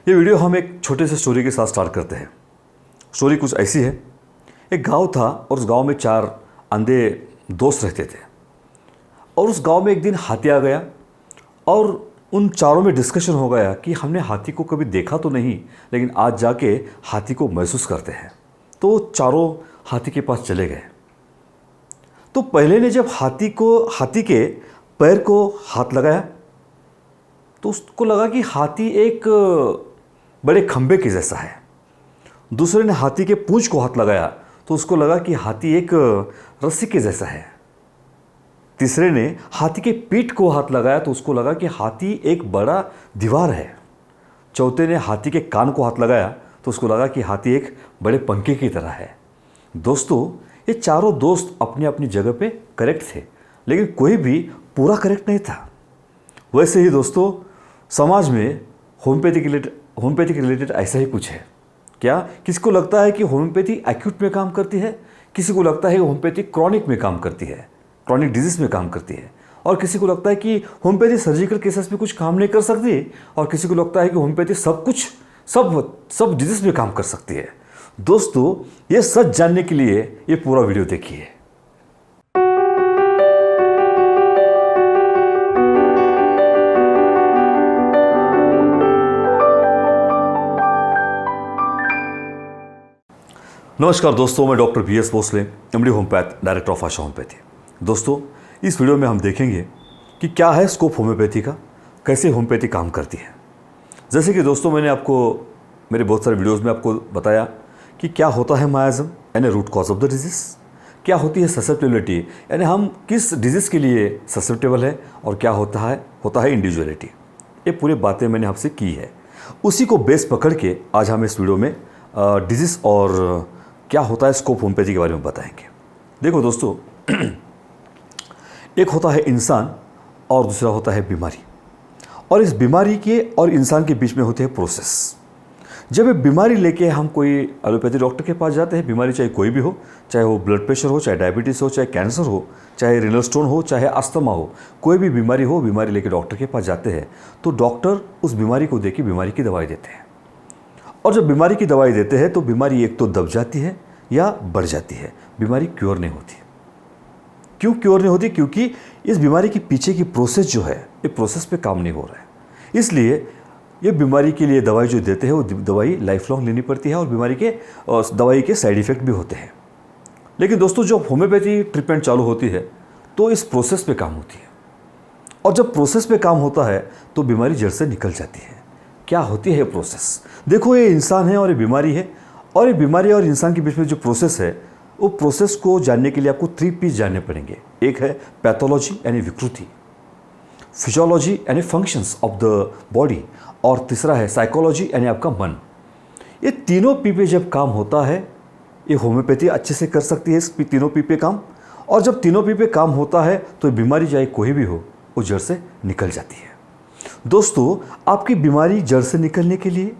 ये वीडियो हम एक छोटे से स्टोरी के साथ स्टार्ट करते हैं। स्टोरी कुछ ऐसी है। एक गांव था और उस गांव में 4 अंधे दोस्त रहते थे और उस गांव में एक दिन हाथी आ गया और उन चारों में डिस्कशन हो गया कि हमने हाथी को कभी देखा तो नहीं, लेकिन आज जाके हाथी को महसूस करते हैं। तो चारों हाथी के पास चले गए। तो पहले ने जब हाथी के पैर को हाथ लगाया तो उसको लगा कि हाथी एक बड़े खंबे के जैसा है। दूसरे ने हाथी के पूंछ को हाथ लगाया तो उसको लगा कि हाथी एक रस्सी के जैसा है। तीसरे ने हाथी के पीठ को हाथ लगाया तो उसको लगा कि हाथी एक बड़ा दीवार है। चौथे ने हाथी के कान को हाथ लगाया तो उसको लगा कि हाथी एक बड़े पंखे की तरह है। दोस्तों, ये चारों दोस्त अपनी अपनी जगह पे करेक्ट थे, लेकिन कोई भी पूरा करेक्ट नहीं था। वैसे ही दोस्तों, समाज में होम्योपैथी के रिलेटेड ऐसा ही कुछ है। क्या किसी को लगता है कि होम्योपैथी एक्यूट में काम करती है, किसी को लगता है कि होम्योपैथी क्रॉनिक में काम करती है, क्रॉनिक डिजीज में काम करती है, और किसी को लगता है कि होम्योपैथी सर्जिकल केसेस में कुछ काम नहीं कर सकती, और किसी को लगता है कि होम्योपैथी सब डिजीज में काम कर सकती है। दोस्तों, ये सच जानने के लिए ये पूरा वीडियो देखिए। नमस्कार दोस्तों, मैं doctor BS Bhosale, MD homeopath, director of Asha homeopathy. दोस्तों, इस वीडियो में हम देखेंगे कि क्या है स्कोप होम्योपैथी का, कैसे होम्योपैथी काम करती है। जैसे कि दोस्तों, मैंने आपको मेरे बहुत सारे वीडियोस में आपको बताया कि क्या होता है मायाज़म यानी root cause of the disease, क्या होती है ससेप्टेबिलिटी यानी हम किस डिजीज़ के लिए ससेप्टेबल है, और क्या होता है इंडिविजुअलिटी। ये पूरी बातें मैंने आपसे की है। उसी को बेस पकड़ के आज हम इस वीडियो में डिजीज़ और क्या होता है स्कोप होम्योपैथी के बारे में बताएंगे। देखो दोस्तों, एक होता है इंसान और दूसरा होता है बीमारी, और इस बीमारी के और इंसान के बीच में होते हैं प्रोसेस। जब ये बीमारी लेके हम कोई एलोपैथी डॉक्टर के पास जाते हैं, बीमारी चाहे कोई भी हो, चाहे वो ब्लड प्रेशर हो, चाहे डायबिटीज़ हो, चाहे कैंसर हो, चाहे रिनल स्टोन हो, चाहे अस्थमा हो, कोई भी बीमारी हो, बीमारी लेके डॉक्टर के पास जाते हैं तो डॉक्टर उस बीमारी को देख के बीमारी की दवाई देते हैं। और जब बीमारी की दवाई देते हैं तो बीमारी एक तो दब जाती है या बढ़ जाती है, बीमारी क्योर नहीं होती। क्यों क्योर नहीं होती? क्योंकि इस बीमारी के पीछे की प्रोसेस जो है, ये प्रोसेस पे काम नहीं हो रहा है। इसलिए ये बीमारी के लिए दवाई जो देते हैं वो दवाई लाइफ लॉन्ग लेनी पड़ती है, और बीमारी के दवाई के साइड इफ़ेक्ट भी होते हैं। लेकिन दोस्तों, जब होम्योपैथी ट्रीटमेंट चालू होती है तो इस प्रोसेस पे काम होती है, और जब प्रोसेस पे काम होता है तो बीमारी जड़ से निकल जाती है। क्या होती है प्रोसेस? देखो, ये इंसान है और ये बीमारी है, और ये बीमारी और इंसान के बीच में जो प्रोसेस है, वो प्रोसेस को जानने के लिए आपको 3 P's जानने पड़ेंगे। एक है पैथोलॉजी यानी विकृति, फिजियोलॉजी यानी फंक्शंस ऑफ द बॉडी, और तीसरा है साइकोलॉजी यानी आपका मन। ये तीनों P पे जब काम होता है, ये होम्योपैथी अच्छे से कर सकती है इस तीनों P पे काम। और जब तीनों P पे काम होता है तो बीमारी चाहे कोई भी हो, वो जड़ से निकल जाती है। दोस्तों, आपकी बीमारी जड़ से निकलने के लिए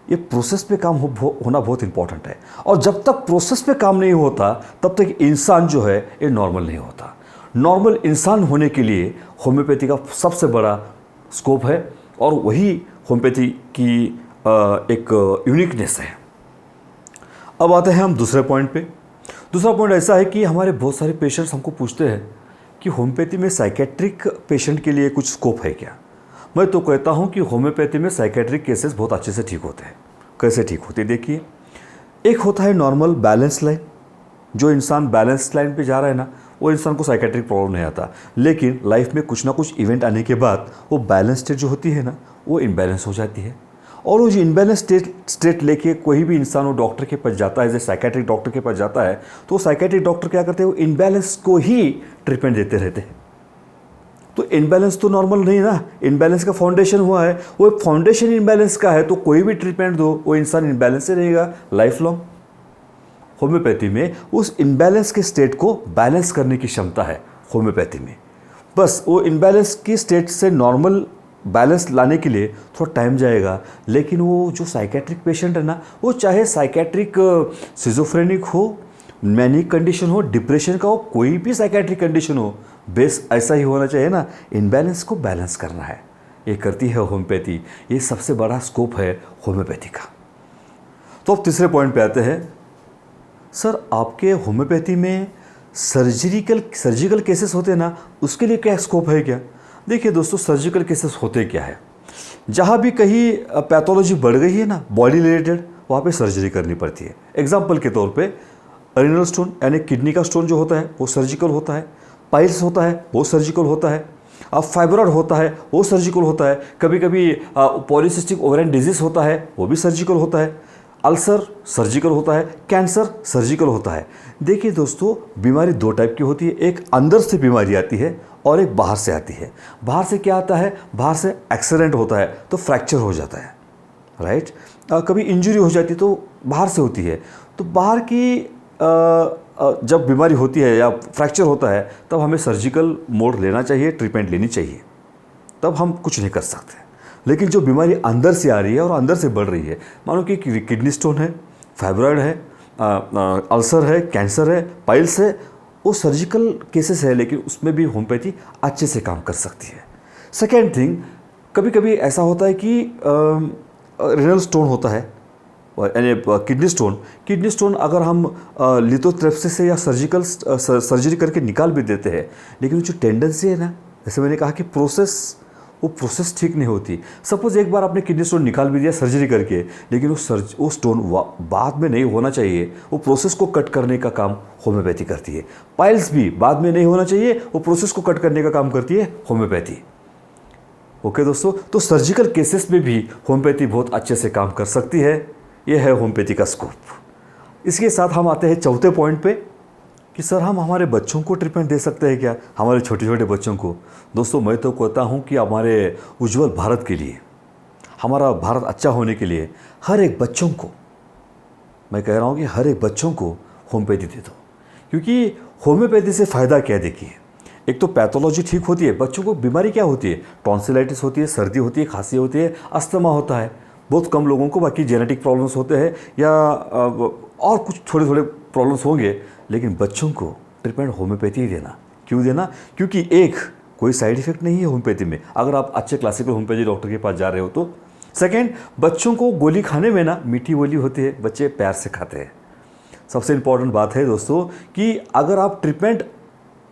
ये प्रोसेस पे काम होना बहुत इंपॉर्टेंट है, और जब तक प्रोसेस पे काम नहीं होता तब तक इंसान जो है ये नॉर्मल नहीं होता। नॉर्मल इंसान होने के लिए होम्योपैथी का सबसे बड़ा स्कोप है, और वही होम्योपैथी की एक यूनिकनेस है। अब आते हैं हम दूसरे पॉइंट पे। दूसरा पॉइंट ऐसा है कि हमारे बहुत सारे पेशेंट्स हमको पूछते हैं कि होम्योपैथी में साइकेट्रिक पेशेंट के लिए कुछ स्कोप है क्या। मैं तो कहता हूं कि होम्योपैथी में साइकेट्रिक केसेस बहुत अच्छे से ठीक होते हैं। कैसे ठीक होते हैं? देखिए, एक होता है नॉर्मल बैलेंस लाइन। जो इंसान बैलेंस लाइन पे जा रहा है ना, वो इंसान को साइकेट्रिक प्रॉब्लम नहीं आता, लेकिन लाइफ में कुछ ना कुछ इवेंट आने के बाद वो बैलेंस स्टेट जो होती है ना, वो इनबैलेंस हो जाती है। और वो जो इनबैलेंस स्टेट लेके कोई भी इंसान वो डॉक्टर के पास जाता है, जैसे साइकेट्रिक डॉक्टर के पास जाता है, तो साइकेट्रिक डॉक्टर क्या करते हैं, वो इनबैलेंस को ही ट्रीटमेंट देते रहते हैं। तो इनबैलेंस तो नॉर्मल नहीं ना, इनबैलेंस का फाउंडेशन हुआ है, वो फाउंडेशन इनबैलेंस का है, तो कोई भी ट्रीटमेंट दो वो इंसान इनबैलेंस से रहेगा लाइफ लॉन्ग। होम्योपैथी में उस इनबैलेंस के स्टेट को बैलेंस करने की क्षमता है होम्योपैथी में। बस वो इनबैलेंस की स्टेट से नॉर्मल बैलेंस लाने के लिए थोड़ा टाइम जाएगा, लेकिन वो जो साइकेट्रिक पेशेंट है ना, वो चाहे साइकेट्रिक सिजोफ्रेनिक हो, मैनिक कंडीशन हो, डिप्रेशन का हो, कोई भी साइकेट्रिक कंडीशन हो, बेस ऐसा ही होना चाहिए ना, इनबैलेंस को बैलेंस करना है। ये करती है होम्योपैथी। ये सबसे बड़ा स्कोप है होम्योपैथी का। तो अब तीसरे पॉइंट पे आते हैं। सर आपके होम्योपैथी में सर्जिकल केसेस होते हैं ना, उसके लिए क्या स्कोप है क्या? देखिए दोस्तों, सर्जिकल केसेस होते क्या है, जहाँ भी कहीं पैथोलॉजी बढ़ गई है ना बॉडी रिलेटेड, वहाँ पे सर्जरी करनी पड़ती है। एग्जाम्पल के तौर पे रीनल स्टोन यानी किडनी का स्टोन जो होता है वो सर्जिकल होता है, पाइल्स होता है वो सर्जिकल होता है, अब फाइब्रॉइड होता है वो सर्जिकल होता है, कभी कभी पॉलीसिस्टिक ओवरियन डिजीज होता है वो भी सर्जिकल होता है, अल्सर सर्जिकल होता है, कैंसर सर्जिकल होता है। देखिए दोस्तों, बीमारी दो टाइप की होती है, एक अंदर से बीमारी आती है और एक बाहर से आती है। बाहर से क्या आता है? बाहर से एक्सीडेंट होता है तो फ्रैक्चर हो जाता है, राइट। कभी इंजरी हो जाती है तो बाहर से होती है। तो बाहर की जब बीमारी होती है या फ्रैक्चर होता है तब हमें सर्जिकल मोड लेना चाहिए, ट्रीटमेंट लेनी चाहिए, तब हम कुछ नहीं कर सकते। लेकिन जो बीमारी अंदर से आ रही है और अंदर से बढ़ रही है, मानो कि किडनी स्टोन है, फाइब्रॉइड है, अल्सर है, कैंसर है, पाइल्स है, वो सर्जिकल केसेस है, लेकिन उसमें भी होम्योपैथी अच्छे से काम कर सकती है। सेकेंड थिंग, कभी कभी ऐसा होता है कि रिनल स्टोन होता है यानी किडनी स्टोन अगर हम लिथोट्रिप्सी से या सर्जरी करके निकाल भी देते हैं, लेकिन जो टेंडेंसी है ना, जैसे मैंने कहा कि वो प्रोसेस ठीक नहीं होती। सपोज एक बार आपने किडनी स्टोन निकाल भी दिया सर्जरी करके, लेकिन वो स्टोन बाद में नहीं होना चाहिए, वो प्रोसेस को कट करने का काम होम्योपैथी करती है। पाइल्स भी बाद में नहीं होना चाहिए, वो प्रोसेस को कट करने का काम करती है होम्योपैथी। ओके दोस्तों, तो सर्जिकल केसेस में भी होम्योपैथी बहुत अच्छे से काम कर सकती है। ये है होम्योपैथी का स्कोप। इसके साथ हम आते हैं चौथे पॉइंट पे कि सर हम हमारे बच्चों को ट्रीटमेंट दे सकते हैं क्या, हमारे छोटे छोटे बच्चों को? दोस्तों, मैं तो कहता हूँ कि हमारे उज्जवल भारत के लिए, हमारा भारत अच्छा होने के लिए हर एक बच्चों को, मैं कह रहा हूँ कि हर एक बच्चों को होम्योपैथी दे दो। क्योंकि होम्योपैथी से फ़ायदा क्या है, देखिए, एक तो पैथोलॉजी ठीक होती है। बच्चों को बीमारी क्या होती है? टॉन्सिलाइटिस होती है, सर्दी होती है, खांसी होती है, अस्थमा होता है, बहुत कम लोगों को, बाकी जेनेटिक प्रॉब्लम्स होते हैं या और कुछ थोड़े थोड़े प्रॉब्लम्स होंगे, लेकिन बच्चों को ट्रीटमेंट होम्योपैथी ही देना। क्यों देना? क्योंकि एक, कोई साइड इफेक्ट नहीं है होम्योपैथी में अगर आप अच्छे क्लासिकल होम्योपैथी डॉक्टर के पास जा रहे हो तो। सेकेंड, बच्चों को गोली खाने में ना मीठी गोली होती है, बच्चे प्यार से खाते हैं। सबसे इंपॉर्टेंट बात है दोस्तों कि अगर आप ट्रीटमेंट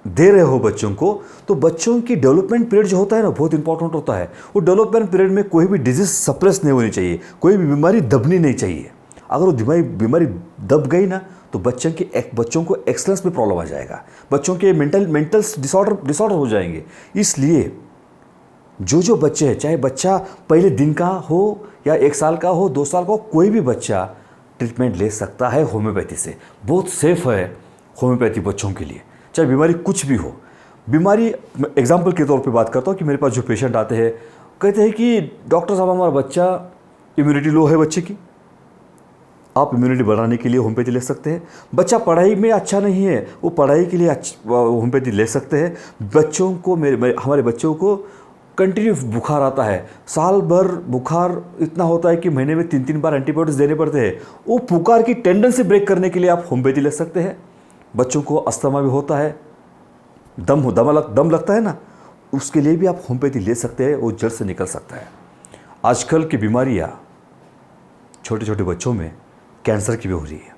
दे रहे हो बच्चों को, तो बच्चों की डेवलपमेंट पीरियड जो होता है ना, बहुत इंपॉर्टेंट होता है। वो डेवलपमेंट पीरियड में कोई भी डिजीज सप्रेस नहीं होनी चाहिए, कोई भी बीमारी दबनी नहीं चाहिए। अगर वो बीमारी दब गई ना, तो बच्चों को एक्सलेंस में प्रॉब्लम आ जाएगा, बच्चों के मेंटल डिसऑर्डर हो जाएंगे। इसलिए जो बच्चे हैं, चाहे बच्चा पहले दिन का हो या 1 साल का हो, 2 साल का हो, कोई भी बच्चा ट्रीटमेंट ले सकता है होम्योपैथी से। बहुत सेफ है होम्योपैथी बच्चों के लिए, चाहे बीमारी कुछ भी हो। बीमारी, एग्जाम्पल के तौर पे बात करता हूँ कि मेरे पास जो पेशेंट आते हैं, कहते हैं कि डॉक्टर साहब हमारा बच्चा इम्यूनिटी लो है बच्चे की, आप इम्यूनिटी बढ़ाने के लिए होम्योपैथी ले सकते हैं। बच्चा पढ़ाई में अच्छा नहीं है, वो पढ़ाई के लिए होम्योपैथी ले सकते हैं। बच्चों को हमारे बच्चों को कंटिन्यू बुखार आता है, साल भर बुखार इतना होता है कि महीने में 3-3 बार एंटीबायोटिक्स देने पड़ते हैं। वो बुखार की टेंडेंसी ब्रेक करने के लिए आप होम्योपैथी ले सकते हैं। बच्चों को अस्थमा भी होता है, दम लगता है ना, उसके लिए भी आप होम्योपैथी ले सकते हैं, वो जड़ से निकल सकता है। आजकल की बीमारियाँ छोटे छोटे बच्चों में कैंसर की भी हो रही है।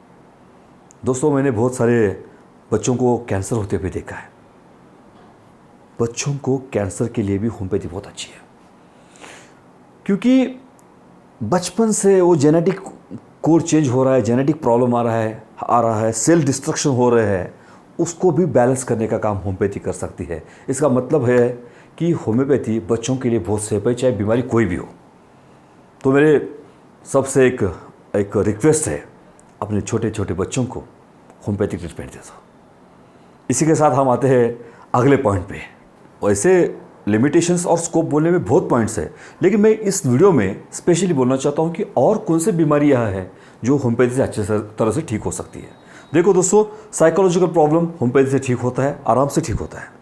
दोस्तों, मैंने बहुत सारे बच्चों को कैंसर होते हुए देखा है। बच्चों को कैंसर के लिए भी होम्योपैथी बहुत अच्छी है, क्योंकि बचपन से वो जेनेटिक कोड चेंज हो रहा है, जेनेटिक प्रॉब्लम आ रहा है, सेल डिस्ट्रक्शन हो रहे हैं, उसको भी बैलेंस करने का काम होम्योपैथी कर सकती है। इसका मतलब है कि होम्योपैथी बच्चों के लिए बहुत सेफ है, चाहे बीमारी कोई भी हो। तो मेरे सबसे एक रिक्वेस्ट है, अपने छोटे छोटे बच्चों को होम्योपैथिक ट्रीटमेंट दे दो। इसी के साथ हम आते हैं अगले पॉइंट पे। वैसे लिमिटेशंस और स्कोप बोलने में बहुत पॉइंट्स है, लेकिन मैं इस वीडियो में स्पेशली बोलना चाहता हूँ कि और कौन से बीमारियाँ हैं जो होम्योपैथी से अच्छे तरह से ठीक हो सकती है। देखो दोस्तों, साइकोलॉजिकल प्रॉब्लम होम्योपैथी से ठीक होता है, आराम से ठीक होता है।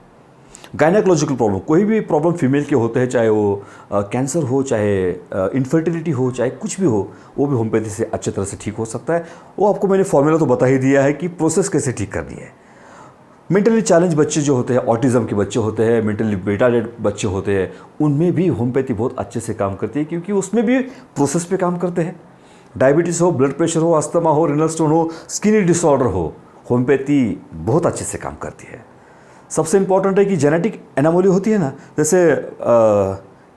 गायनेकोलॉजिकल प्रॉब्लम, कोई भी प्रॉब्लम फीमेल के होते हैं, चाहे वो कैंसर हो, चाहे इनफर्टिलिटी हो, चाहे कुछ भी हो, वो भी होम्योपैथी से अच्छे तरह से ठीक हो सकता है। वो आपको मैंने फॉर्मूला तो बता ही दिया है कि प्रोसेस कैसे ठीक करनी है। मेंटली चैलेंज बच्चे जो होते हैं, ऑटिज़म के बच्चे होते हैं, मेंटली रिटार्डेड बच्चे होते हैं, उनमें भी होम्योपैथी बहुत अच्छे से काम करती है, क्योंकि उसमें भी प्रोसेस पे काम करते हैं। डायबिटीज़ हो, ब्लड प्रेशर हो, अस्थमा हो, रिनल स्टोन हो, स्किन डिसऑर्डर हो, होम्योपैथी बहुत अच्छे से काम करती है। सबसे इम्पॉर्टेंट है कि जेनेटिक एनामोली होती है ना, जैसे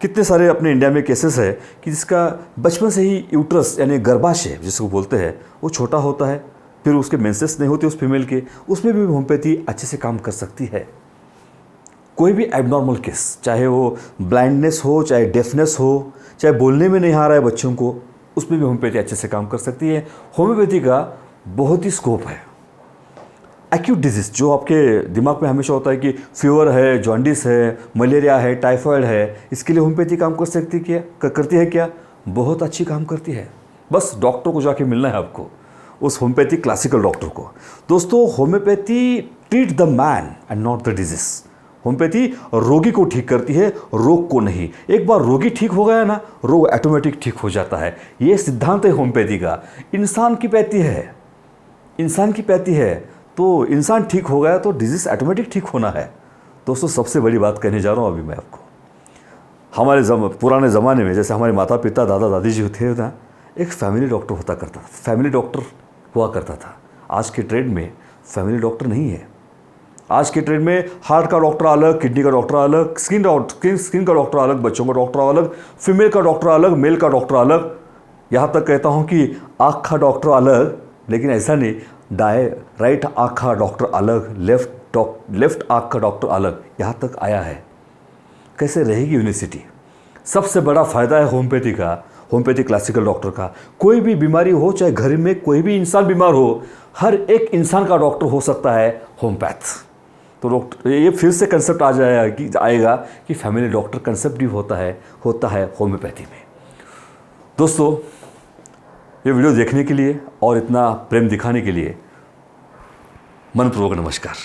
कितने सारे अपने इंडिया में केसेस है कि जिसका बचपन से ही यूट्रस यानी गर्भाशय जिसको बोलते हैं वो छोटा होता है, फिर उसके मेंसेस नहीं होते उस फीमेल के, उसमें भी होम्योपैथी अच्छे से काम कर सकती है। कोई भी एबनॉर्मल केस, चाहे वो ब्लाइंडनेस हो, चाहे डेफनेस हो, चाहे बोलने में नहीं आ रहा है बच्चों को, उसमें भी होम्योपैथी अच्छे से काम कर सकती है। होम्योपैथी का बहुत ही स्कोप है। एक्यूट डिजीज़ जो आपके दिमाग में हमेशा होता है कि फीवर है, जॉन्डिस है, मलेरिया है, टाइफाइड है, इसके लिए होम्योपैथी काम कर सकती क्या करती है क्या? बहुत अच्छी काम करती है। बस डॉक्टर को जाके मिलना है आपको, उस होम्योपैथी क्लासिकल डॉक्टर को। दोस्तों, homeopathy treat the man and not the disease. Homeopathy रोगी को ठीक करती है, रोग को नहीं। एक बार रोगी ठीक हो गया ना, रोग ऑटोमेटिक ठीक हो जाता है। ये सिद्धांत है होम्योपैथी का। इंसान की पैथी है, इंसान की पैथी है, तो इंसान ठीक हो गया तो डिजीज़ ऑटोमेटिक ठीक होना है। दोस्तों, सबसे बड़ी बात कहने जा रहा हूँ अभी मैं आपको। हमारे पुराने ज़माने में जैसे हमारे माता पिता दादा दादी जी थे ना, एक फैमिली डॉक्टर होता करता था, फैमिली डॉक्टर हुआ करता था। आज के ट्रेंड में फैमिली डॉक्टर नहीं है। आज के ट्रेंड में हार्ट का डॉक्टर अलग, किडनी का डॉक्टर अलग, स्किन का डॉक्टर अलग, बच्चों का डॉक्टर अलग, फीमेल का डॉक्टर अलग, मेल का डॉक्टर अलग, यहाँ तक कहता हूँ कि आँख का डॉक्टर अलग। लेकिन ऐसा नहीं, राइट आँख का डॉक्टर अलग, लेफ्ट आँख का डॉक्टर अलग, यहाँ तक आया है। कैसे रहेगी यूनिवर्सिटी? सबसे बड़ा फ़ायदा है होम्योपैथी का, होम्योपैथी क्लासिकल डॉक्टर का। कोई भी बीमारी हो, चाहे घर में कोई भी इंसान बीमार हो, हर एक इंसान का डॉक्टर हो सकता है होम्योपैथ। तो डॉक्टर ये फिर से कंसेप्ट आएगा कि फैमिली डॉक्टर कंसेप्ट भी होता है होम्योपैथी में। दोस्तों, ये वीडियो देखने के लिए और इतना प्रेम दिखाने के लिए मनपूर्वक नमस्कार।